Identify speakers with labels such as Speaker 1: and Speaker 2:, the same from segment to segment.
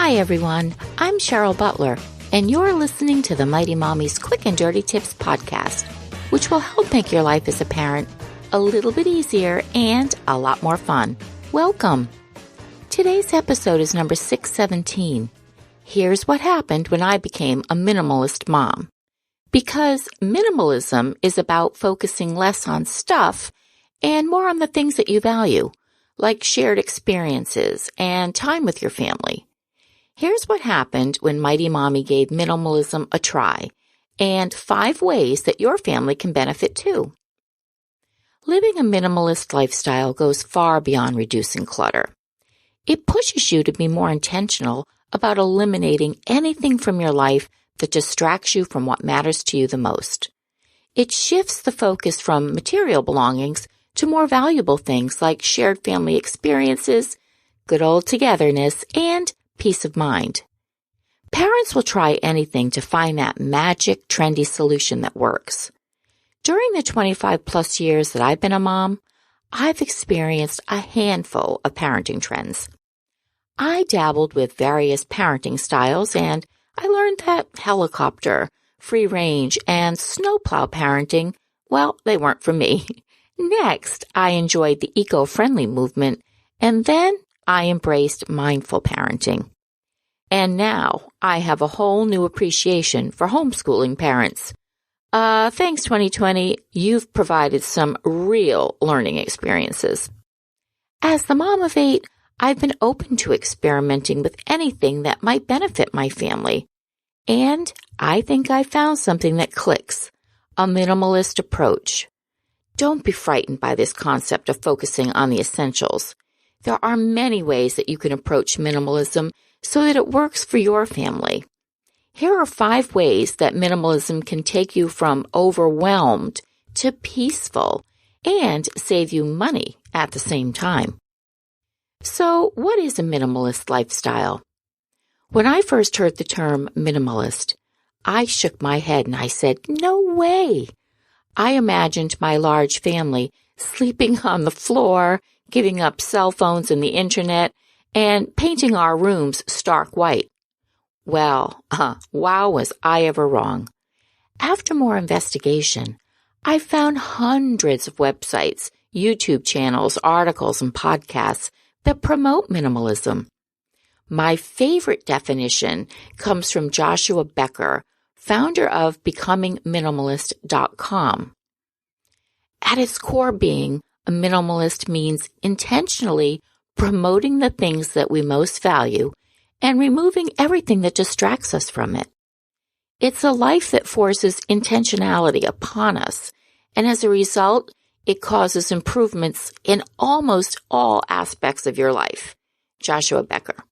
Speaker 1: Hi everyone, I'm Cheryl Butler, and you're listening to the Mighty Mommy's Quick and Dirty Tips podcast, which will help make your life as a parent a little bit easier and a lot more fun. Welcome! Today's episode is number 617. Here's what happened when I became a minimalist mom. Because minimalism is about focusing less on stuff and more on the things that you value, like shared experiences and time with your family. Here's what happened when Mighty Mommy gave minimalism a try, and 5 ways that your family can benefit too. Living a minimalist lifestyle goes far beyond reducing clutter. It pushes you to be more intentional about eliminating anything from your life that distracts you from what matters to you the most. It shifts the focus from material belongings to more valuable things like shared family experiences, good old togetherness, and peace of mind. Parents will try anything to find that magic, trendy solution that works. During the 25 plus years that I've been a mom, I've experienced a handful of parenting trends. I dabbled with various parenting styles, and I learned that helicopter, free range, and snowplow parenting, well, they weren't for me. Next, I enjoyed the eco-friendly movement, and then I embraced mindful parenting. And now I have a whole new appreciation for homeschooling parents. Thanks 2020, you've provided some real learning experiences. As the mom of 8, I've been open to experimenting with anything that might benefit my family. And I think I found something that clicks, a minimalist approach. Don't be frightened by this concept of focusing on the essentials. There are many ways that you can approach minimalism so that it works for your family. Here are 5 ways that minimalism can take you from overwhelmed to peaceful and save you money at the same time. So, what is a minimalist lifestyle? When I first heard the term minimalist, I shook my head and I said, no way! I imagined my large family sleeping on the floor, giving up cell phones and the internet, and painting our rooms stark white. Well, wow was I ever wrong. After more investigation, I found hundreds of websites, YouTube channels, articles, and podcasts that promote minimalism. My favorite definition comes from Joshua Becker, founder of BecomingMinimalist.com. At its core, being a minimalist means intentionally promoting the things that we most value and removing everything that distracts us from it. It's a life that forces intentionality upon us, and as a result, it causes improvements in almost all aspects of your life. Joshua Becker.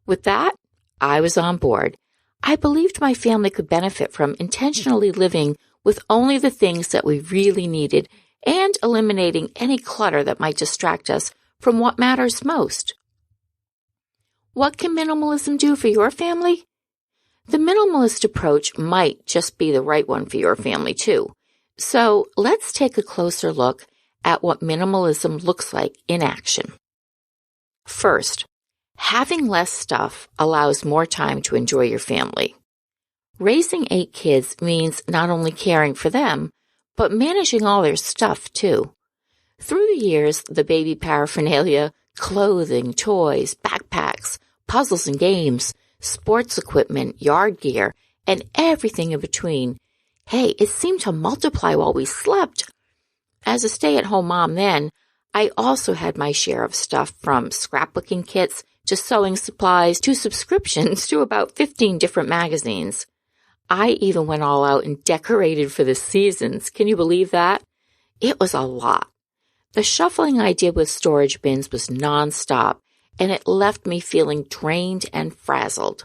Speaker 1: With that, I was on board. I believed my family could benefit from intentionally living with only the things that we really needed and eliminating any clutter that might distract us from what matters most. What can minimalism do for your family? The minimalist approach might just be the right one for your family too. So let's take a closer look at what minimalism looks like in action. First, having less stuff allows more time to enjoy your family. Raising 8 kids means not only caring for them, but managing all their stuff too. Through the years, the baby paraphernalia, clothing, toys, backpacks, puzzles and games, sports equipment, yard gear, and everything in between, it seemed to multiply while we slept. As a stay-at-home mom then, I also had my share of stuff from scrapbooking kits to sewing supplies to subscriptions to about 15 different magazines. I even went all out and decorated for the seasons. Can you believe that? It was a lot. The shuffling I did with storage bins was nonstop, and it left me feeling drained and frazzled.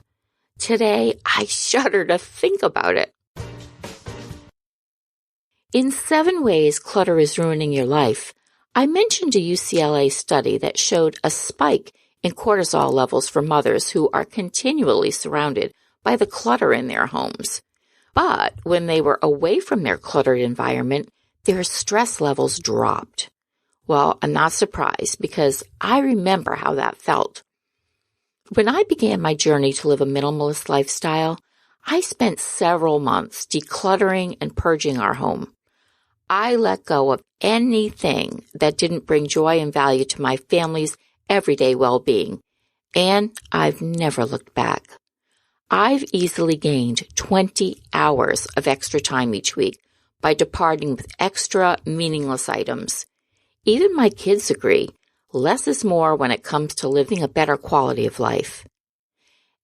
Speaker 1: Today, I shudder to think about it. In 7 ways clutter is ruining your life, I mentioned a UCLA study that showed a spike in cortisol levels for mothers who are continually surrounded by the clutter in their homes. But when they were away from their cluttered environment, their stress levels dropped. Well, I'm not surprised because I remember how that felt. When I began my journey to live a minimalist lifestyle, I spent several months decluttering and purging our home. I let go of anything that didn't bring joy and value to my family's everyday well-being, and I've never looked back. I've easily gained 20 hours of extra time each week by departing with extra meaningless items. Even my kids agree, less is more when it comes to living a better quality of life.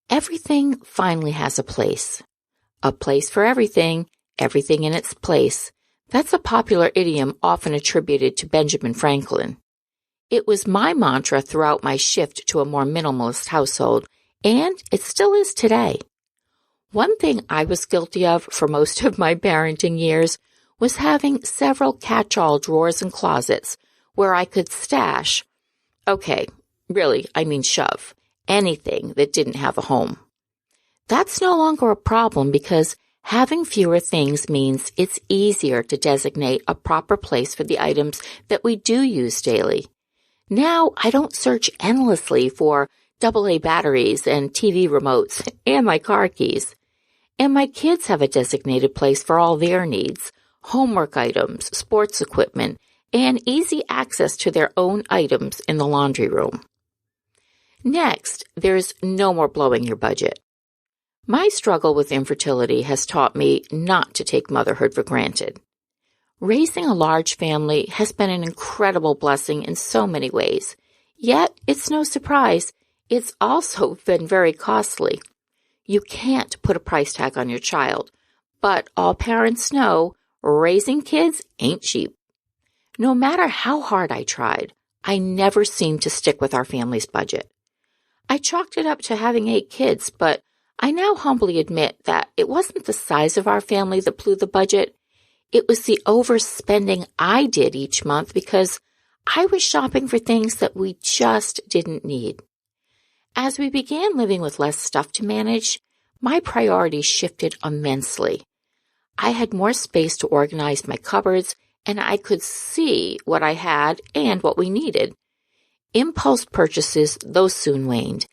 Speaker 1: Everything finally has a place. A place for everything, everything in its place. That's a popular idiom often attributed to Benjamin Franklin. It was my mantra throughout my shift to a more minimalist household, and it still is today. One thing I was guilty of for most of my parenting years was having several catch-all drawers and closets where I could stash, shove, anything that didn't have a home. That's no longer a problem because having fewer things means it's easier to designate a proper place for the items that we do use daily. Now I don't search endlessly for AA batteries and TV remotes and my car keys. And my kids have a designated place for all their needs, homework items, sports equipment, and easy access to their own items in the laundry room. Next, there's no more blowing your budget. My struggle with infertility has taught me not to take motherhood for granted. Raising a large family has been an incredible blessing in so many ways, yet it's no surprise it's also been very costly. You can't put a price tag on your child, but all parents know raising kids ain't cheap. No matter how hard I tried, I never seemed to stick with our family's budget. I chalked it up to having 8 kids, but I now humbly admit that it wasn't the size of our family that blew the budget. It was the overspending I did each month because I was shopping for things that we just didn't need. As we began living with less stuff to manage, my priorities shifted immensely. I had more space to organize my cupboards, and I could see what I had and what we needed. Impulse purchases, those soon waned,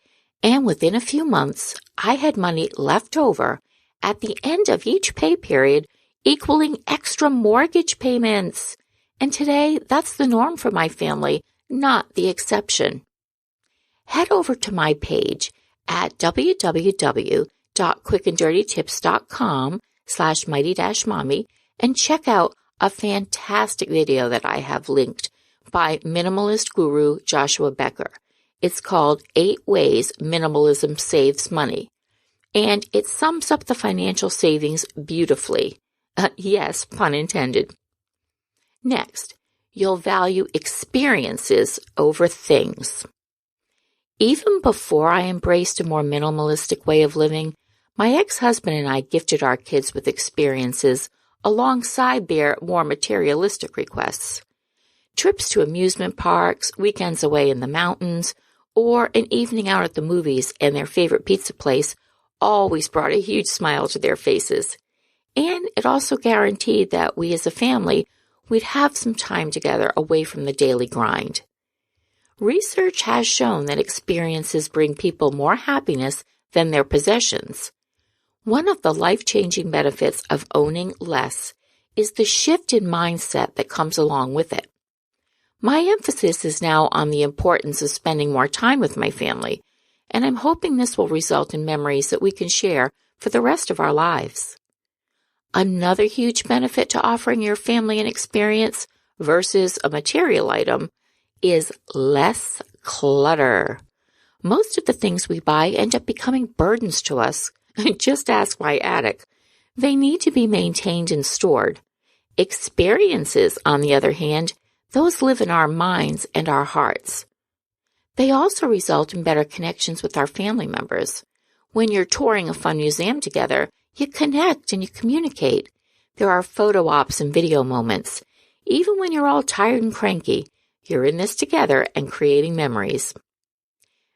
Speaker 1: and within a few months, I had money left over at the end of each pay period, equaling extra mortgage payments. And today, that's the norm for my family, not the exception. Head over to my page at www.quickanddirtytips.com/mighty-mommy and check out a fantastic video that I have linked by minimalist guru Joshua Becker. It's called 8 Ways Minimalism Saves Money, and it sums up the financial savings beautifully. Yes, pun intended. Next, you'll value experiences over things. Even before I embraced a more minimalistic way of living, my ex-husband and I gifted our kids with experiences alongside their more materialistic requests. Trips to amusement parks, weekends away in the mountains, or an evening out at the movies and their favorite pizza place always brought a huge smile to their faces. And it also guaranteed that we as a family would have some time together away from the daily grind. Research has shown that experiences bring people more happiness than their possessions. One of the life-changing benefits of owning less is the shift in mindset that comes along with it. My emphasis is now on the importance of spending more time with my family, and I'm hoping this will result in memories that we can share for the rest of our lives. Another huge benefit to offering your family an experience versus a material item is less clutter. Most of the things we buy end up becoming burdens to us. Just ask my attic. They need to be maintained and stored. Experiences, on the other hand, those live in our minds and our hearts. They also result in better connections with our family members. When you're touring a fun museum together, you connect and you communicate. There are photo ops and video moments. Even when you're all tired and cranky, you're in this together and creating memories.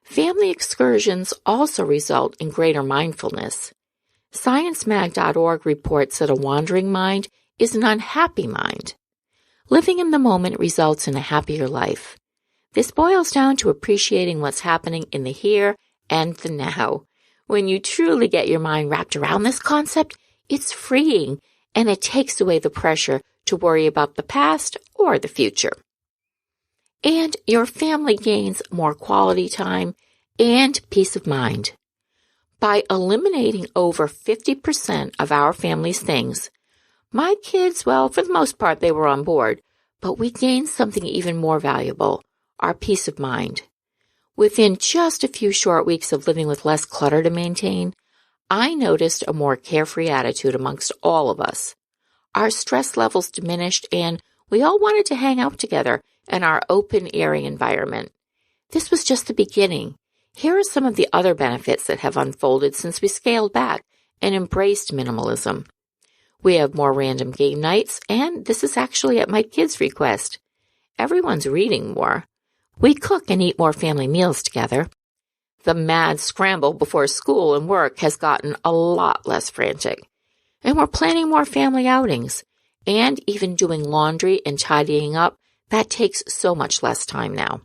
Speaker 1: Family excursions also result in greater mindfulness. ScienceMag.org reports that a wandering mind is an unhappy mind. Living in the moment results in a happier life. This boils down to appreciating what's happening in the here and the now. When you truly get your mind wrapped around this concept, it's freeing and it takes away the pressure to worry about the past or the future. And your family gains more quality time and peace of mind. By eliminating over 50% of our family's things, my kids, well, for the most part, they were on board, but we gained something even more valuable, our peace of mind. Within just a few short weeks of living with less clutter to maintain, I noticed a more carefree attitude amongst all of us. Our stress levels diminished and we all wanted to hang out together in our open, airy environment. This was just the beginning. Here are some of the other benefits that have unfolded since we scaled back and embraced minimalism. We have more random game nights, and this is actually at my kids' request. Everyone's reading more. We cook and eat more family meals together. The mad scramble before school and work has gotten a lot less frantic. And we're planning more family outings, and even doing laundry and tidying up, that takes so much less time now.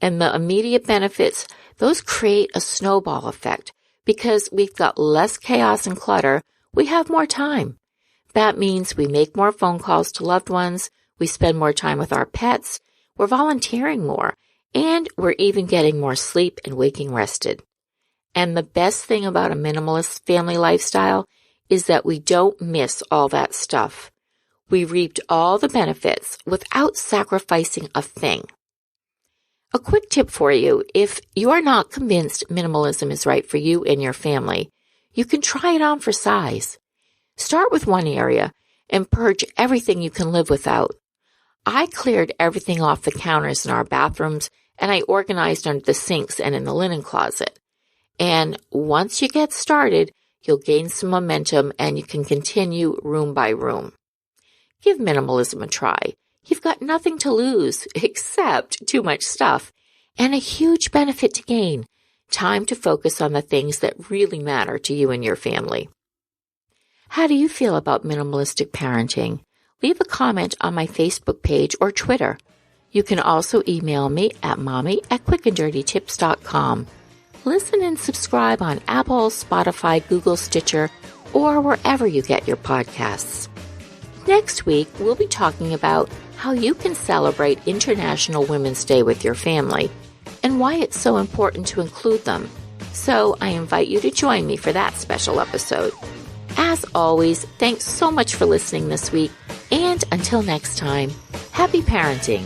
Speaker 1: And the immediate benefits, those create a snowball effect. Because we've got less chaos and clutter, we have more time. That means we make more phone calls to loved ones, we spend more time with our pets, we're volunteering more, and we're even getting more sleep and waking rested. And the best thing about a minimalist family lifestyle is that we don't miss all that stuff. We reaped all the benefits without sacrificing a thing. A quick tip for you, if you are not convinced minimalism is right for you and your family, you can try it on for size. Start with one area and purge everything you can live without. I cleared everything off the counters in our bathrooms and I organized under the sinks and in the linen closet. And once you get started, you'll gain some momentum and you can continue room by room. Give minimalism a try. You've got nothing to lose except too much stuff and a huge benefit to gain, time to focus on the things that really matter to you and your family. How do you feel about minimalistic parenting? Leave a comment on my Facebook page or Twitter. You can also email me at mommy@quickanddirtytips.com. Listen and subscribe on Apple, Spotify, Google, Stitcher, or wherever you get your podcasts. Next week, we'll be talking about how you can celebrate International Women's Day with your family and why it's so important to include them. So I invite you to join me for that special episode. As always, thanks so much for listening this week, and until next time, happy parenting.